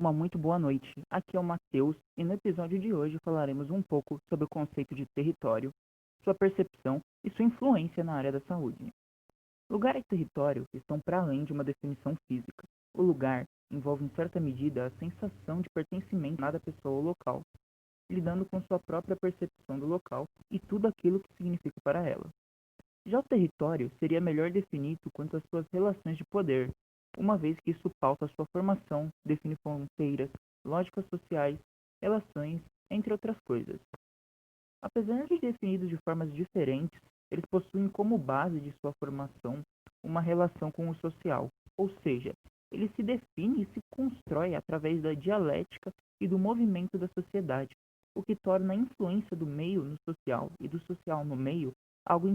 uma muito boa noite. Aqui é o Matheus e no episódio de hoje falaremos um pouco sobre o conceito de território, sua percepção e sua influência na área da saúde. Lugar e território estão para além de uma definição física. O lugar envolve em certa medida a sensação de pertencimento a cada pessoa ou local, lidando com sua própria percepção do local e tudo aquilo que significa para ela. Já o território seria melhor definido quanto às suas relações de poder, uma vez que isso pauta sua formação, define fronteiras, lógicas sociais, relações, entre outras coisas. Apesar de definidos de formas diferentes, eles possuem como base de sua formação uma relação com o social, ou seja, ele se define e se constrói através da dialética e do movimento da sociedade, o que torna a influência do meio no social e do social no meio algo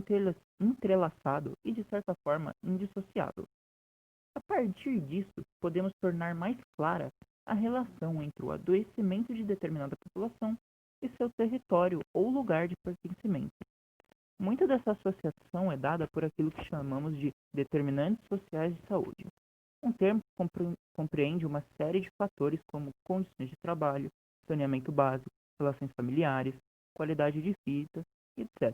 entrelaçado e, de certa forma, indissociável. A partir disso, podemos tornar mais clara a relação entre o adoecimento de determinada população e seu território ou lugar de pertencimento. Muita dessa associação é dada por aquilo que chamamos de determinantes sociais de saúde. Um termo que compreende uma série de fatores como condições de trabalho, saneamento básico, relações familiares, qualidade de vida, etc.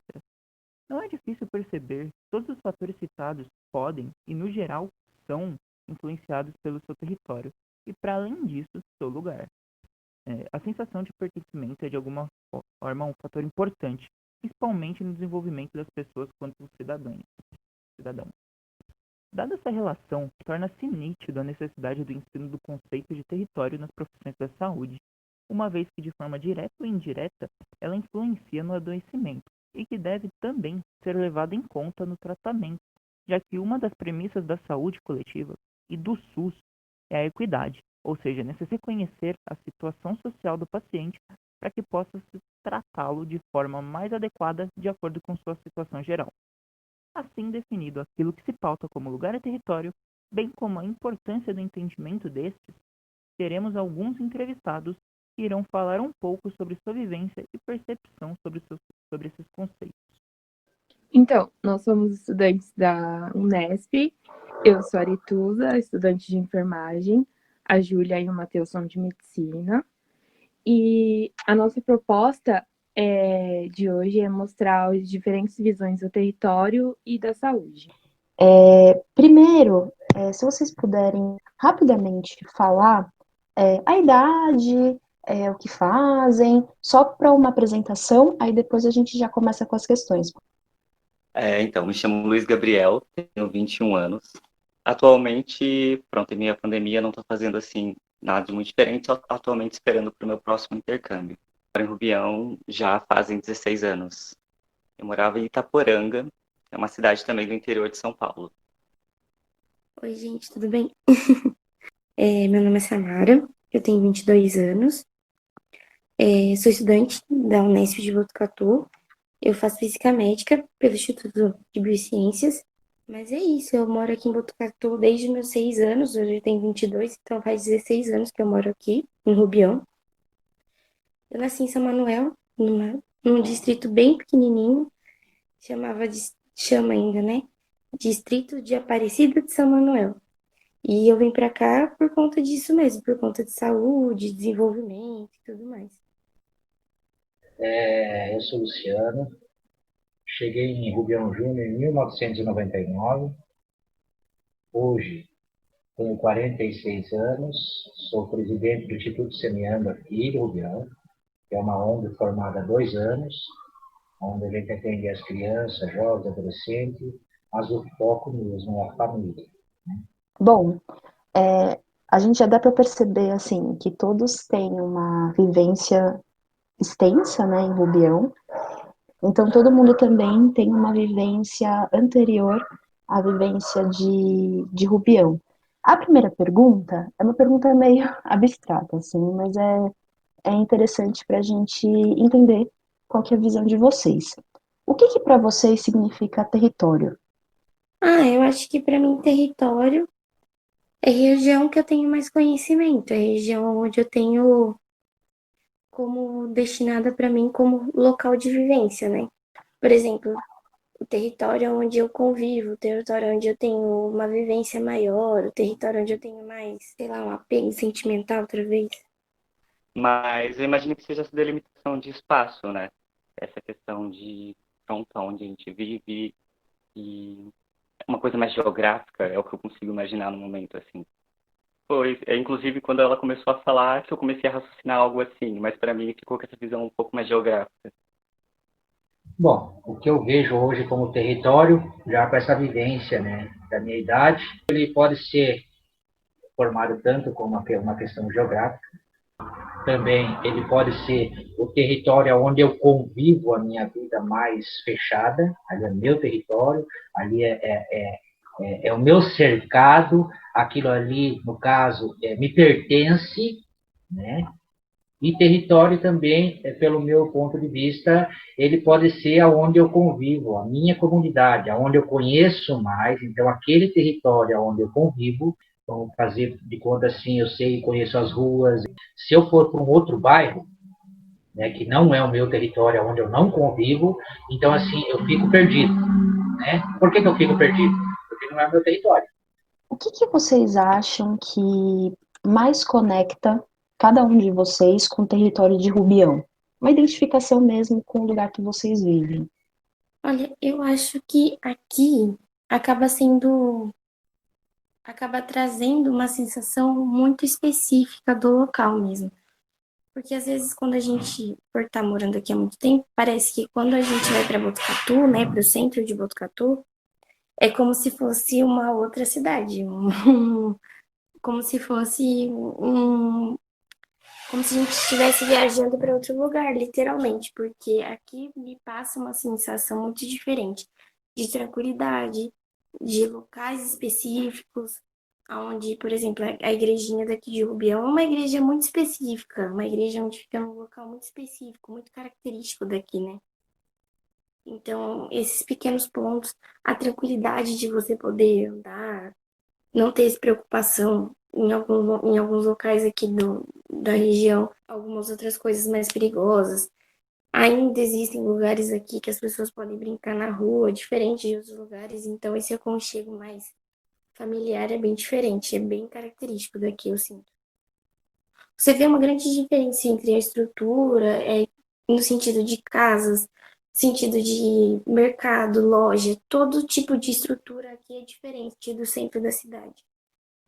Não é difícil perceber que todos os fatores citados podem, e no geral, são influenciados pelo seu território e, para além disso, seu lugar. A sensação de pertencimento é, de alguma forma, um fator importante, principalmente no desenvolvimento das pessoas quanto cidadãos. Dada essa relação, torna-se nítido a necessidade do ensino do conceito de território nas profissões da saúde, uma vez que, de forma direta ou indireta, ela influencia no adoecimento e que deve também ser levada em conta no tratamento, já que uma das premissas da saúde coletiva e do SUS é a equidade, ou seja, é necessário conhecer a situação social do paciente para que possa se tratá-lo de forma mais adequada de acordo com sua situação geral. Assim definido aquilo que se pauta como lugar e território, bem como a importância do entendimento destes, teremos alguns entrevistados que irão falar um pouco sobre sua vivência e percepção sobre esses conceitos. Então, nós somos estudantes da Unesp. Eu sou a Arituza, estudante de enfermagem. A Júlia e o Matheus são de medicina. E a nossa proposta de hoje é mostrar as diferentes visões do território e da saúde. Primeiro, se vocês puderem rapidamente falar a idade, o que fazem, só para uma apresentação, aí depois a gente já começa com as questões. Então, me chamo Luiz Gabriel, tenho 21 anos. Atualmente, pronto, em minha pandemia, não estou fazendo assim nada de muito diferente, atualmente esperando para o meu próximo intercâmbio. Moro em Rubião já fazem 16 anos. Eu morava em Itaporanga, é uma cidade também do interior de São Paulo. Oi, gente, tudo bem? Meu nome é Samara, eu tenho 22 anos, sou estudante da Unesp de Botucatu, eu faço Física Médica pelo Instituto de Biociências, mas é isso, eu moro aqui em Botucatu desde meus 6 anos, hoje eu tenho 22, então faz 16 anos que eu moro aqui, em Rubião. Eu nasci em São Manuel, num distrito bem pequenininho, chama ainda, né? Distrito de Aparecida de São Manuel. E eu vim para cá por conta disso mesmo, por conta de saúde, desenvolvimento e tudo mais. Eu sou Luciano, cheguei em Rubião Júnior em 1999. Hoje tenho 46 anos, sou presidente do Instituto Semeando aqui de Rubião, que é uma ONG formada há 2 anos, onde a gente atende as crianças, jovens, adolescentes, mas o foco mesmo é a família. Bom, a gente já dá para perceber assim que todos têm uma vivência extensa, né, em Rubião. Então todo mundo também tem uma vivência anterior à vivência de Rubião. A primeira pergunta é uma pergunta meio abstrata, assim, mas é interessante para a gente entender qual que é a visão de vocês. O que para vocês significa território? Eu acho que para mim território é região que eu tenho mais conhecimento, é região onde eu tenho como destinada para mim como local de vivência, né? Por exemplo, o território onde eu convivo, o território onde eu tenho uma vivência maior, o território onde eu tenho mais, sei lá, um apego sentimental, talvez. Mas eu imagino que seja essa delimitação de espaço, né? Essa questão de pronto, onde a gente vive e uma coisa mais geográfica é o que eu consigo imaginar no momento, assim. Foi, inclusive, quando ela começou a falar, que eu comecei a raciocinar algo assim, mas para mim ficou com essa visão um pouco mais geográfica. Bom, o que eu vejo hoje como território, já com essa vivência, né, da minha idade, ele pode ser formado tanto como uma questão geográfica, também ele pode ser o território onde eu convivo a minha vida mais fechada, ali é meu território, ali é o meu cercado, aquilo ali, no caso, me pertence, né? E território também, pelo meu ponto de vista, ele pode ser aonde eu convivo, a minha comunidade, aonde eu conheço mais. Então, aquele território onde eu convivo, vamos fazer de conta assim, eu sei, conheço as ruas. Se eu for para um outro bairro, né, que não é o meu território, onde eu não convivo, então, assim, eu fico perdido, né? Por que eu fico perdido? Porque não é o meu território. O que que vocês acham que mais conecta cada um de vocês com o território de Rubião? Uma identificação mesmo com o lugar que vocês vivem. Olha, eu acho que aqui acaba sendo, acaba trazendo uma sensação muito específica do local mesmo. Porque às vezes quando a gente, por estar morando aqui há muito tempo, parece que quando a gente vai para Botucatu, né, para o centro de Botucatu, é como se fosse uma outra cidade, como se fosse como se a gente estivesse viajando para outro lugar, literalmente, porque aqui me passa uma sensação muito diferente de tranquilidade, de locais específicos, onde, por exemplo, a igrejinha daqui de Rubião é uma igreja muito específica, uma igreja onde fica num local muito específico, muito característico daqui, né? Então, esses pequenos pontos, a tranquilidade de você poder andar, não ter essa preocupação em alguns locais aqui da região, algumas outras coisas mais perigosas. Ainda existem lugares aqui que as pessoas podem brincar na rua, diferente de outros lugares, então esse aconchego mais familiar é bem diferente, é bem característico daqui, eu sinto. Você vê uma grande diferença entre a estrutura, no sentido de casas, sentido de mercado, loja, todo tipo de estrutura aqui é diferente do centro da cidade.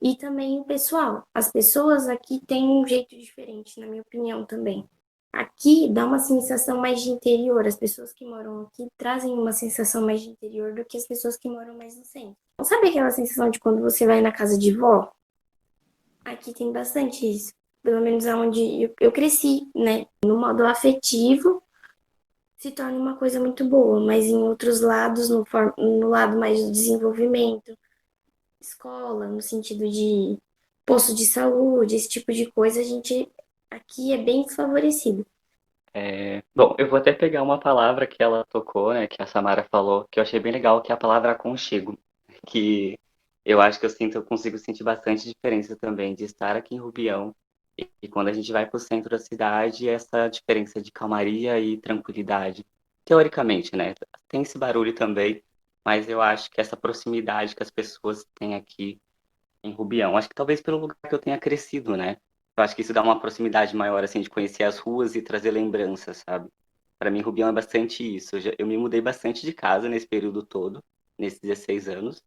E também o pessoal. As pessoas aqui têm um jeito diferente, na minha opinião também. Aqui dá uma sensação mais de interior. As pessoas que moram aqui trazem uma sensação mais de interior do que as pessoas que moram mais no centro. Não sabe aquela sensação de quando você vai na casa de vó? Aqui tem bastante isso. Pelo menos aonde eu cresci, né? No modo afetivo, se torna uma coisa muito boa, mas em outros lados, no lado mais do desenvolvimento, escola, no sentido de posto de saúde, esse tipo de coisa, a gente aqui é bem desfavorecido. Bom, eu vou até pegar uma palavra que ela tocou, né, que a Samara falou, que eu achei bem legal, que é a palavra aconchego, que eu acho que eu consigo sentir bastante diferença também de estar aqui em Rubião e quando a gente vai para o centro da cidade, essa diferença de calmaria e tranquilidade. Teoricamente, né, tem esse barulho também, mas eu acho que essa proximidade que as pessoas têm aqui em Rubião. Acho que talvez pelo lugar que eu tenha crescido, né? Eu acho que isso dá uma proximidade maior, assim, de conhecer as ruas e trazer lembranças, sabe? Para mim, Rubião é bastante isso. Eu me mudei bastante de casa nesse período todo, nesses 16 anos,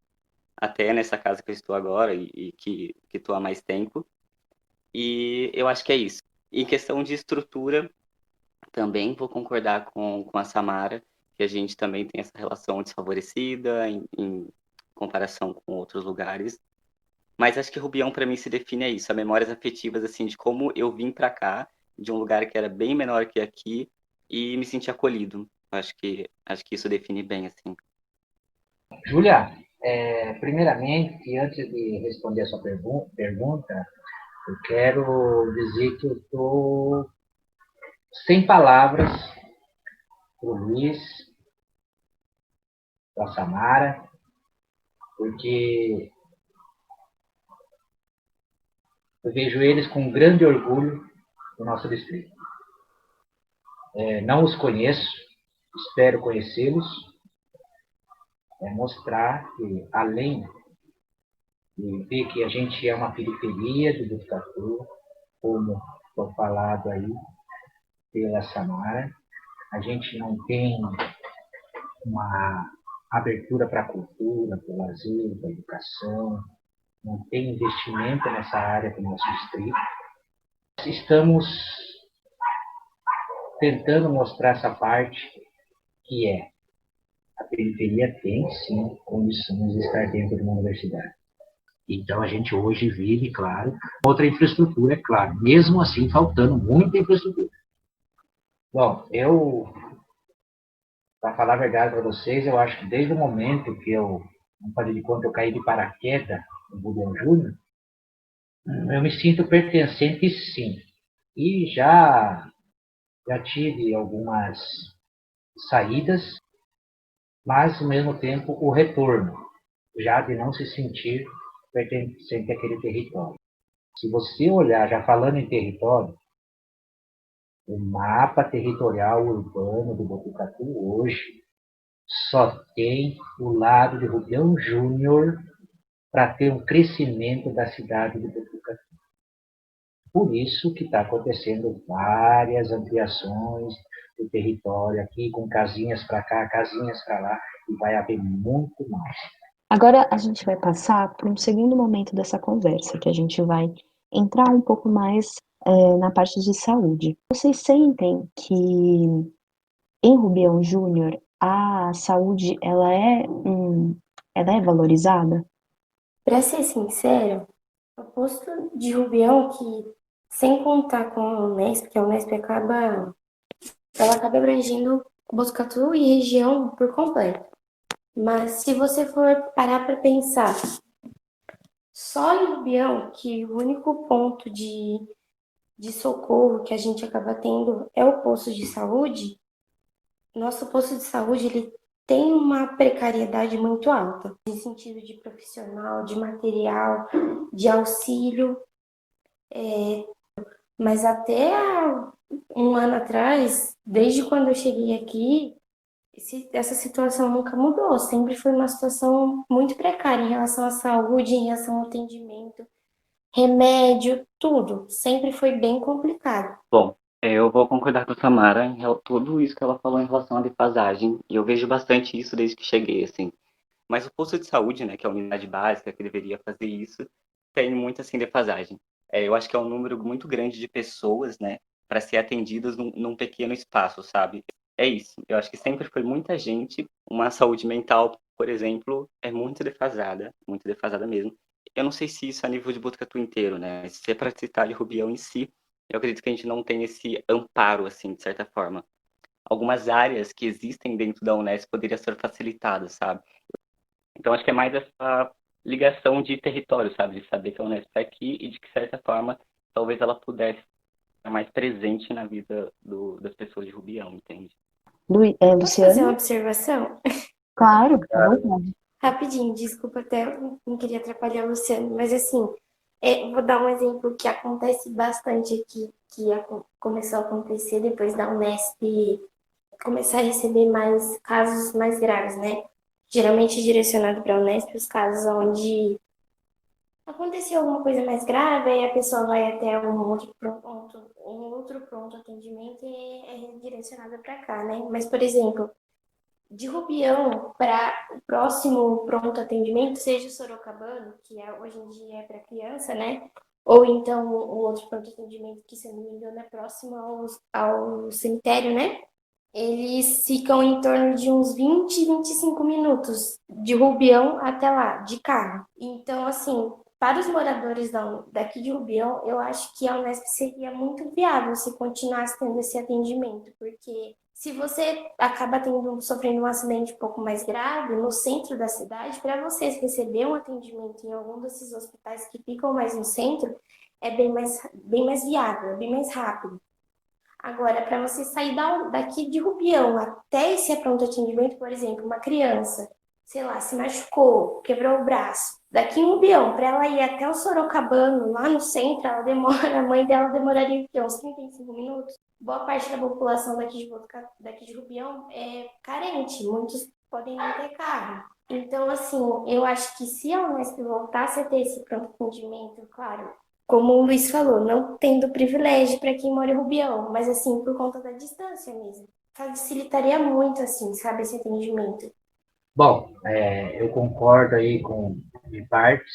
até nessa casa que eu estou agora e que estou há mais tempo. E eu acho que é isso. Em questão de estrutura, também vou concordar com a Samara, que a gente também tem essa relação desfavorecida em comparação com outros lugares. Mas acho que Rubião para mim se define a isso, a memórias afetivas assim de como eu vim para cá, de um lugar que era bem menor que aqui e me senti acolhido. Acho que isso define bem assim. Júlia, primeiramente, antes de responder a sua pergunta, eu quero dizer que eu estou sem palavras para o Luiz, para a Samara, porque eu vejo eles com grande orgulho no nosso distrito. Não os conheço, espero conhecê-los, é mostrar que, além de ver que a gente é uma periferia de Botucatu, como foi falado aí pela Samara, a gente não tem uma abertura para a cultura, para o lazer, para a educação, não tem investimento nessa área do nosso distrito. Estamos tentando mostrar essa parte que a periferia tem, sim, condições de estar dentro de uma universidade. Então, a gente hoje vive, claro, outra infraestrutura, é claro, mesmo assim faltando muita infraestrutura. Bom, para falar a verdade para vocês, eu acho que desde o momento que não falei de conta, eu caí de paraquedas no Rubião Júnior, eu me sinto pertencente, sim. E já tive algumas saídas, mas, ao mesmo tempo, o retorno, já de não se sentir pertencente àquele território. Se você olhar, já falando em território, o mapa territorial urbano do Botucatu hoje só tem o lado de Rubião Júnior para ter um crescimento da cidade de Botucatu. Por isso que está acontecendo várias ampliações do território aqui, com casinhas para cá, casinhas para lá, e vai haver muito mais. Agora a gente vai passar para um segundo momento dessa conversa, que a gente vai entrar um pouco mais na parte de saúde. Vocês sentem que em Rubião Júnior a saúde ela é valorizada? Para ser sincero, o posto de Rubião, que sem contar com a Unesp, que a Unesp ela acaba abrangendo Botucatu e região por completo. Mas se você for parar para pensar, só em Rubião, que o único ponto de socorro que a gente acaba tendo é o posto de saúde, nosso posto de saúde ele tem uma precariedade muito alta, em sentido de profissional, de material, de auxílio. Mas até há um ano atrás, desde quando eu cheguei aqui, essa situação nunca mudou. Sempre foi uma situação muito precária em relação à saúde, em relação ao atendimento, remédio, tudo. Sempre foi bem complicado. Bom, eu vou concordar com a Samara em tudo isso que ela falou em relação à defasagem, e eu vejo bastante isso desde que cheguei, assim. Mas o posto de saúde, né, que é a unidade básica que deveria fazer isso, tem muita, assim, defasagem. Eu acho que é um número muito grande de pessoas, né, para ser atendidas num pequeno espaço, sabe? É isso. Eu acho que sempre foi muita gente. Uma saúde mental, por exemplo, é muito defasada mesmo. Eu não sei se isso é a nível de Botucatu inteiro, né? Se é para citar de Rubião em si, eu acredito que a gente não tem esse amparo, assim, de certa forma. Algumas áreas que existem dentro da Unesp poderiam ser facilitadas, sabe? Então, acho que é mais essa ligação de território, sabe? De saber que a Unesp está aqui e de que, de certa forma, talvez ela pudesse estar mais presente na vida das pessoas de Rubião, entende? Posso fazer uma Luciano? observação? Claro, à vontade. Rapidinho, desculpa até, eu não queria atrapalhar o Luciano, mas assim, vou dar um exemplo que acontece bastante aqui, começou a acontecer depois da Unesp começar a receber mais casos mais graves, né? Geralmente direcionado para a Unesp, os casos onde aconteceu alguma coisa mais grave, aí a pessoa vai até um outro pronto atendimento e é redirecionada para cá, né? Mas, por exemplo, de Rubião para o próximo pronto atendimento, seja o Sorocabano, hoje em dia é para criança, né? Ou então o outro pronto atendimento, que se eu não me engano é próximo ao cemitério, né? Eles ficam em torno de uns 20, 25 minutos de Rubião até lá, de carro. Então, assim, para os moradores daqui de Rubião, eu acho que a Unesp seria muito viável se continuasse tendo esse atendimento, porque se você acaba sofrendo um acidente um pouco mais grave no centro da cidade, para vocês receber um atendimento em algum desses hospitais que ficam mais no centro, é bem mais viável, bem mais rápido. Agora, para você sair daqui de Rubião até esse pronto atendimento, por exemplo, uma criança, sei lá, se machucou, quebrou o braço, daqui em Rubião, para ela ir até o Sorocabano, lá no centro, a mãe dela demoraria uns 35 minutos. Boa parte da população daqui de Rubião é carente, muitos podem não ter carro. Então, assim, eu acho que se a Unesp voltasse a ter esse pronto atendimento, claro, como o Luiz falou, não tendo privilégio para quem mora em Rubião, mas assim, por conta da distância mesmo. Facilitaria muito, assim, sabe, esse atendimento. Bom, eu concordo aí com de partes.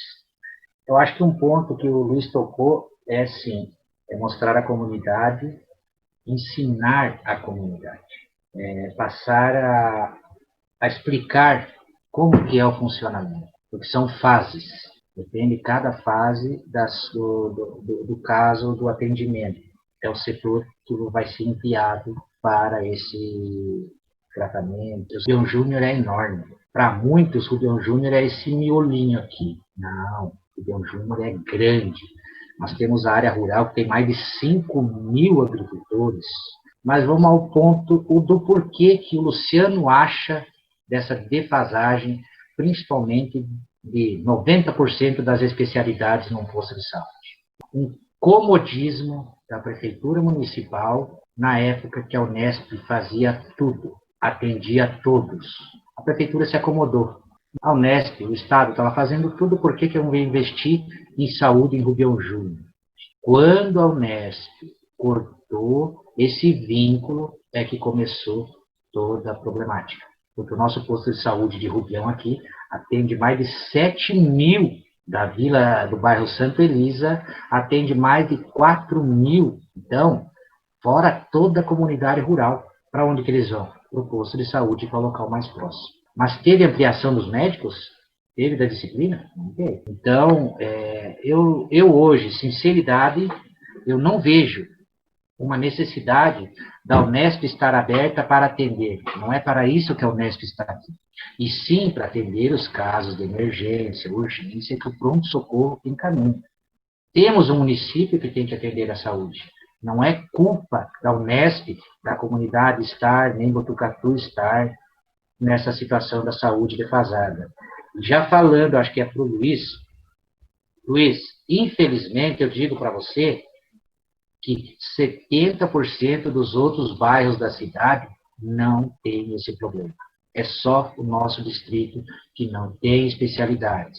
Eu acho que um ponto que o Luiz tocou é, sim, é mostrar a comunidade, ensinar a comunidade, passar a explicar como que é o funcionamento, porque são fases, depende de cada fase do caso do atendimento. É o setor que vai ser enviado para esse tratamento. O Rubião Júnior é enorme. Para muitos, o Rubião Júnior é esse miolinho aqui. Não, o Rubião Júnior é grande. Nós temos a área rural que tem mais de 5 mil agricultores. Mas vamos ao ponto do porquê que o Luciano acha dessa defasagem, principalmente de 90% das especialidades num posto de saúde. Um comodismo da prefeitura municipal na época que a Unesp fazia tudo, atendia todos. A prefeitura se acomodou. A Unesp, o Estado, estava fazendo tudo, por que eu não ia investir em saúde em Rubião Júnior? Quando a Unesp cortou esse vínculo, é que começou toda a problemática. Porque o nosso posto de saúde de Rubião aqui atende mais de 7 mil da vila do bairro Santa Elisa, atende mais de 4 mil. Então, fora toda a comunidade rural, para onde que eles vão? Para o posto de saúde, para o local mais próximo. Mas teve ampliação dos médicos? Teve da disciplina? Não teve. Então, eu hoje, sinceridade, eu não vejo uma necessidade da Unesp estar aberta para atender. Não é para isso que a Unesp está aqui. E sim para atender os casos de emergência, urgência, que o pronto-socorro encaminha. Temos um município que tem que atender a saúde. Não é culpa da Unesp, da comunidade estar, nem Botucatu estar nessa situação da saúde defasada. Já falando, acho que é para o Luiz, infelizmente eu digo para você que 70% dos outros bairros da cidade não tem esse problema. É só o nosso distrito que não tem especialidades.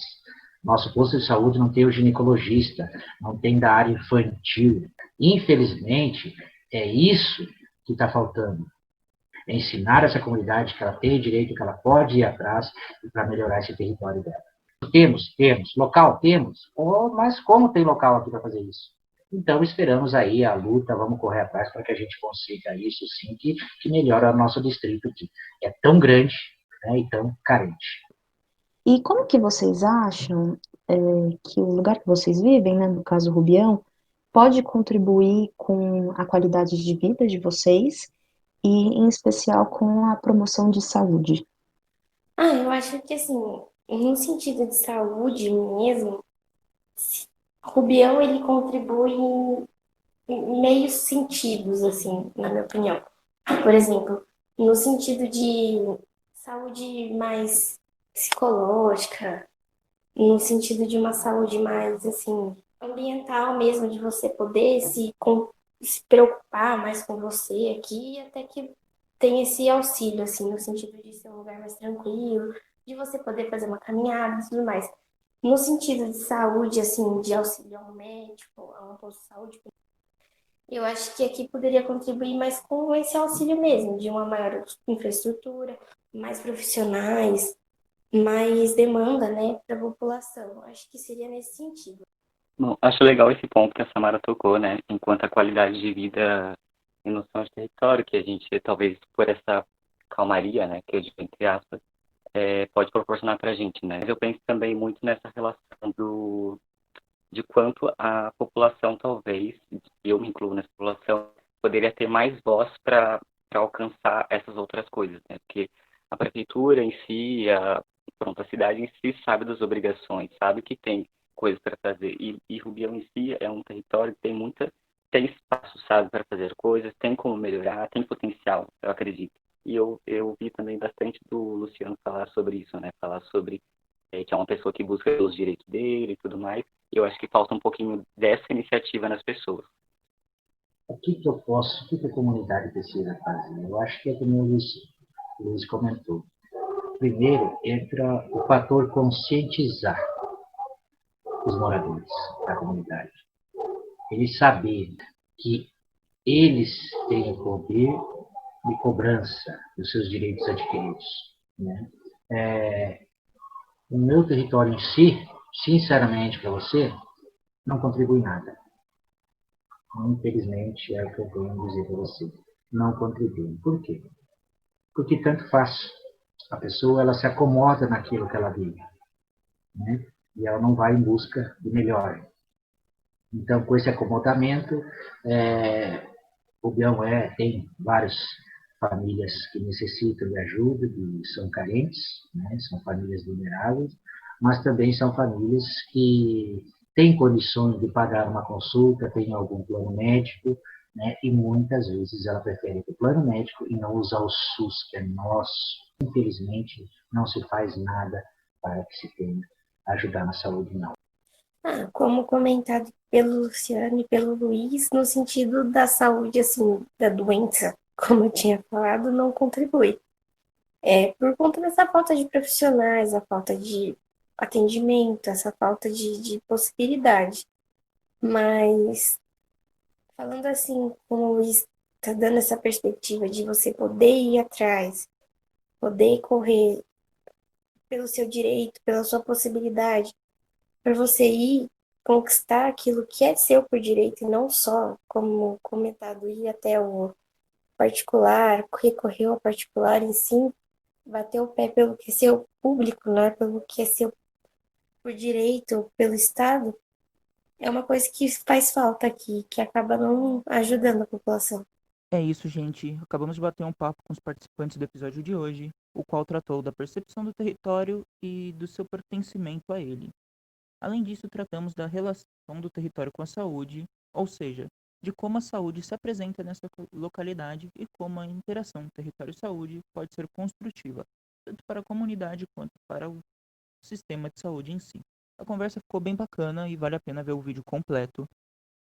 Nosso posto de saúde não tem o ginecologista, não tem da área infantil. Infelizmente, é isso que está faltando. É ensinar essa comunidade que ela tem direito, que ela pode ir atrás para melhorar esse território dela. Temos. Local, temos. Mas como tem local aqui para fazer isso? Então, esperamos aí a luta, vamos correr atrás para que a gente consiga isso, sim, que melhora o nosso distrito, que é tão grande, né, e tão carente. E como que vocês acham que o lugar que vocês vivem, né, no caso Rubião, pode contribuir com a qualidade de vida de vocês e, em especial, com a promoção de saúde? Eu acho que, assim, no sentido de saúde mesmo, Rubião, ele contribui em meios sentidos, assim, na minha opinião. Por exemplo, no sentido de saúde mais psicológica, no sentido de uma saúde mais, assim, ambiental mesmo, de você poder se preocupar mais com você aqui, até que tem esse auxílio, assim, no sentido de ser um lugar mais tranquilo, de você poder fazer uma caminhada e tudo mais. No sentido de saúde, assim, de auxílio ao médico, a um posto de saúde, eu acho que aqui poderia contribuir mais com esse auxílio mesmo, de uma maior infraestrutura, mais profissionais, mais demanda, né, para a população. Acho que seria nesse sentido. Bom, acho legal esse ponto que a Samara tocou, né? Enquanto a qualidade de vida e noção de território, que a gente, talvez por essa calmaria, né, que eu digo entre aspas, pode proporcionar para a gente, né? Mas eu penso também muito nessa relação de quanto a população, talvez, eu me incluo nessa população, poderia ter mais voz para alcançar essas outras coisas, né? Porque a prefeitura em si, a cidade em si sabe das obrigações, sabe que tem coisas para fazer. E Rubião em si é um território que tem espaço, sabe, para fazer coisas, tem como melhorar, tem potencial, eu acredito. E eu vi também bastante do Luciano falar sobre isso, né? Falar sobre que é uma pessoa que busca os direitos dele e tudo mais. E eu acho que falta um pouquinho dessa iniciativa nas pessoas. O que a comunidade precisa fazer? Eu acho que é como o Luiz comentou. primeiro entra o fator conscientizar os moradores da comunidade. Eles saberem que eles têm o poder de cobrança dos seus direitos adquiridos, né? O meu território em si, sinceramente para você, não contribui nada. Infelizmente, é o que eu tenho a dizer para você. Não contribui. Por quê? Porque tanto faz. A pessoa ela se acomoda naquilo que ela vive, né? E ela não vai em busca de melhor. Então, com esse acomodamento, o Bião tem várias famílias que necessitam de ajuda, são carentes, né? São famílias vulneráveis, mas também são famílias que têm condições de pagar uma consulta, têm algum plano médico, né? E muitas vezes ela prefere o plano médico e não usar o SUS, que é nosso. Infelizmente, não se faz nada para que se tenha ajudar na saúde, não. Como comentado pelo Luciano e pelo Luiz, no sentido da saúde, assim, da doença, como eu tinha falado, não contribui. Por conta dessa falta de profissionais, a falta de atendimento, essa falta de possibilidade. Mas, falando assim, como o Luiz está dando essa perspectiva de você poder ir atrás, poder correr pelo seu direito, pela sua possibilidade, para você ir conquistar aquilo que é seu por direito e não só, como comentado, ir até o particular, recorrer ao particular em si, bater o pé pelo que é seu público, né, pelo que é seu por direito, pelo Estado, é uma coisa que faz falta aqui, que acaba não ajudando a população. É isso, gente. Acabamos de bater um papo com os participantes do episódio de hoje, o qual tratou da percepção do território e do seu pertencimento a ele. Além disso, tratamos da relação do território com a saúde, ou seja, de como a saúde se apresenta nessa localidade e como a interação território-saúde pode ser construtiva, tanto para a comunidade quanto para o sistema de saúde em si. A conversa ficou bem bacana e vale a pena ver o vídeo completo,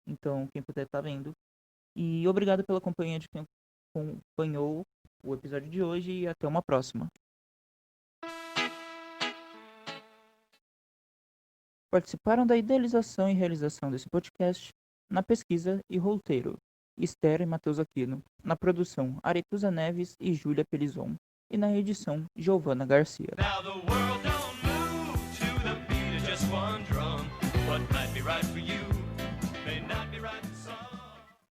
então quem puder tá vendo. E obrigado pela companhia de quem acompanhou o episódio de hoje e até uma próxima. Participaram da idealização e realização desse podcast, na pesquisa e roteiro, Esther e Matheus Aquino, na produção, Aretusa Neves e Júlia Pelizon, e na edição, Giovana Garcia. Now the world don't move to the beat of just one drum, but